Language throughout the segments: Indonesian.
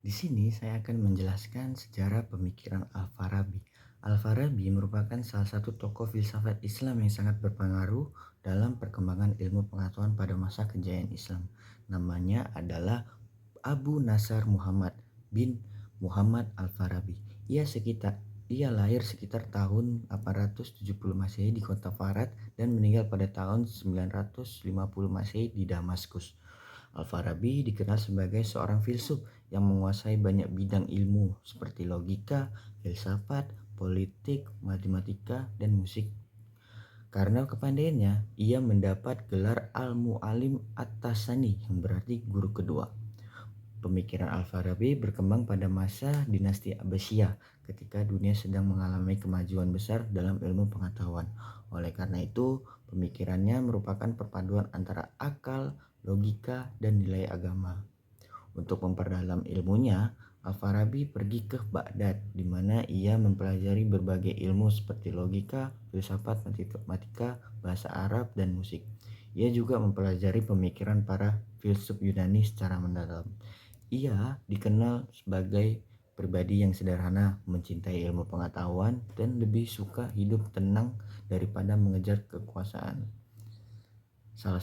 Di sini saya akan menjelaskan sejarah pemikiran Al-Farabi. Al-Farabi merupakan salah satu tokoh filsafat Islam yang sangat berpengaruh dalam perkembangan ilmu pengetahuan pada masa kejayaan Islam. Namanya adalah Abu Nasr Muhammad bin Muhammad Al-Farabi. Ia lahir sekitar tahun 870 Masehi di kota Farad dan meninggal pada tahun 950 Masehi di Damaskus. Al-Farabi dikenal sebagai seorang filsuf yang menguasai banyak bidang ilmu seperti logika, filsafat, politik, matematika, dan musik. Karena kepandaiannya, ia mendapat gelar Al-Mu'allim At-Tasani yang berarti guru kedua. Pemikiran Al-Farabi berkembang pada masa dinasti Abbasiyah ketika dunia sedang mengalami kemajuan besar dalam ilmu pengetahuan. Oleh karena itu, pemikirannya merupakan perpaduan antara akal, logika, dan nilai agama. Untuk memperdalam ilmunya, Al-Farabi pergi ke Baghdad, di mana ia mempelajari berbagai ilmu seperti logika, filsafat, matematika, bahasa Arab, dan musik. Ia juga mempelajari pemikiran para filsuf Yunani secara mendalam. Ia dikenal sebagai pribadi yang sederhana, mencintai ilmu pengetahuan, dan lebih suka hidup tenang daripada mengejar kekuasaan. Salah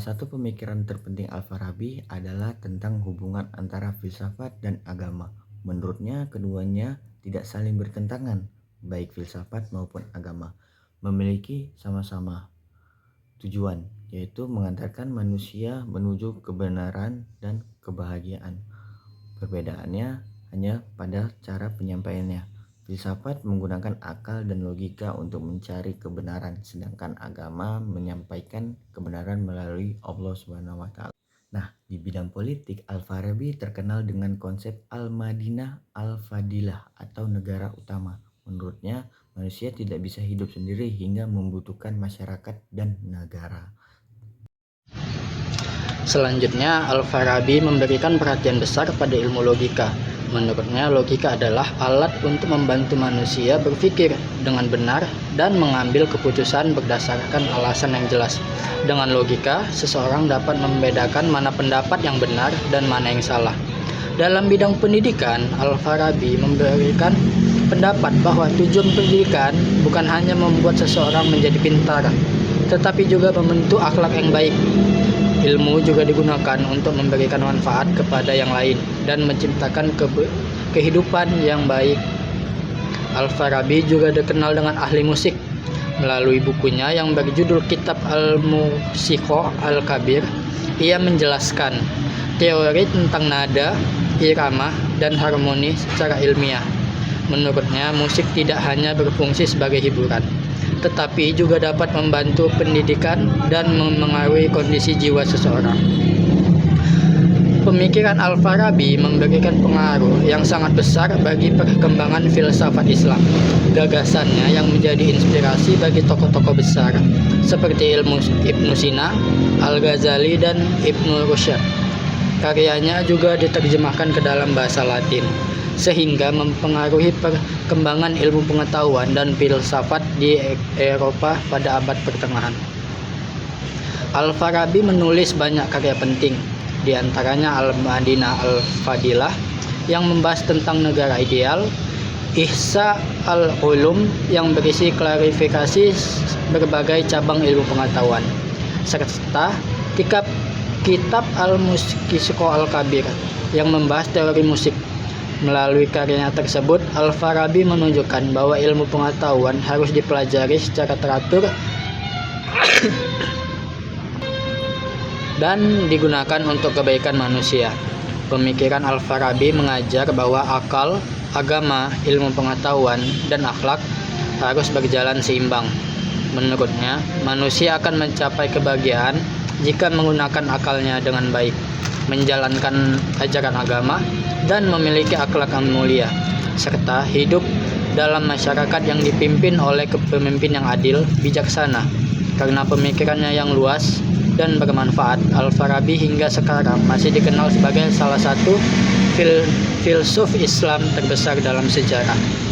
satu pemikiran terpenting Al-Farabi adalah tentang hubungan antara filsafat dan agama. Menurutnya, keduanya tidak saling bertentangan, baik filsafat maupun agama memiliki sama-sama tujuan, yaitu mengantarkan manusia menuju kebenaran dan kebahagiaan. Perbedaannya hanya pada cara penyampaiannya. Filsafat menggunakan akal dan logika untuk mencari kebenaran, sedangkan agama menyampaikan kebenaran melalui Allah SWT. Nah, di bidang politik, Al-Farabi terkenal dengan konsep Al-Madinah Al-Fadilah atau negara utama. Menurutnya, manusia tidak bisa hidup sendiri hingga membutuhkan masyarakat dan negara. Selanjutnya, Al-Farabi memberikan perhatian besar pada ilmu logika. Menurutnya, logika adalah alat untuk membantu manusia berpikir dengan benar dan mengambil keputusan berdasarkan alasan yang jelas. Dengan logika, seseorang dapat membedakan mana pendapat yang benar dan mana yang salah. Dalam bidang pendidikan, Al-Farabi memberikan pendapat bahwa tujuan pendidikan bukan hanya membuat seseorang menjadi pintar, tetapi juga membentuk akhlak yang baik. Ilmu juga digunakan untuk memberikan manfaat kepada yang lain dan menciptakan kehidupan yang baik. Al-Farabi juga dikenal dengan ahli musik. Melalui bukunya yang berjudul Kitab Al-Musikho Al-Kabir, ia menjelaskan teori tentang nada, irama, dan harmoni secara ilmiah. Menurutnya, musik tidak hanya berfungsi sebagai hiburan, tetapi juga dapat membantu pendidikan dan memengaruhi kondisi jiwa seseorang. Pemikiran Al-Farabi memberikan pengaruh yang sangat besar bagi perkembangan filsafat Islam. Gagasannya yang menjadi inspirasi bagi tokoh-tokoh besar seperti Ibnu Sina, Al-Ghazali, dan Ibnu Rushd. Karyanya juga diterjemahkan ke dalam bahasa Latin, sehingga mempengaruhi perkembangan ilmu pengetahuan dan filsafat di Eropa pada abad pertengahan. Al-Farabi menulis banyak karya penting, di antaranya Al-Madinah Al-Fadilah yang membahas tentang negara ideal, Ihsa Al-Ulum yang berisi klarifikasi berbagai cabang ilmu pengetahuan, serta Kitab Al-Musikho Al-Kabir yang membahas teori musik. Melalui karyanya tersebut, Al-Farabi menunjukkan bahwa ilmu pengetahuan harus dipelajari secara teratur dan digunakan untuk kebaikan manusia. Pemikiran Al-Farabi mengajar bahwa akal, agama, ilmu pengetahuan, dan akhlak harus berjalan seimbang. Menurutnya, manusia akan mencapai kebahagiaan jika menggunakan akalnya dengan baik, menjalankan ajaran agama, dan memiliki akhlak yang mulia, serta hidup dalam masyarakat yang dipimpin oleh pemimpin yang adil, bijaksana. Karena pemikirannya yang luas dan bermanfaat, Al-Farabi hingga sekarang masih dikenal sebagai salah satu filsuf Islam terbesar dalam sejarah.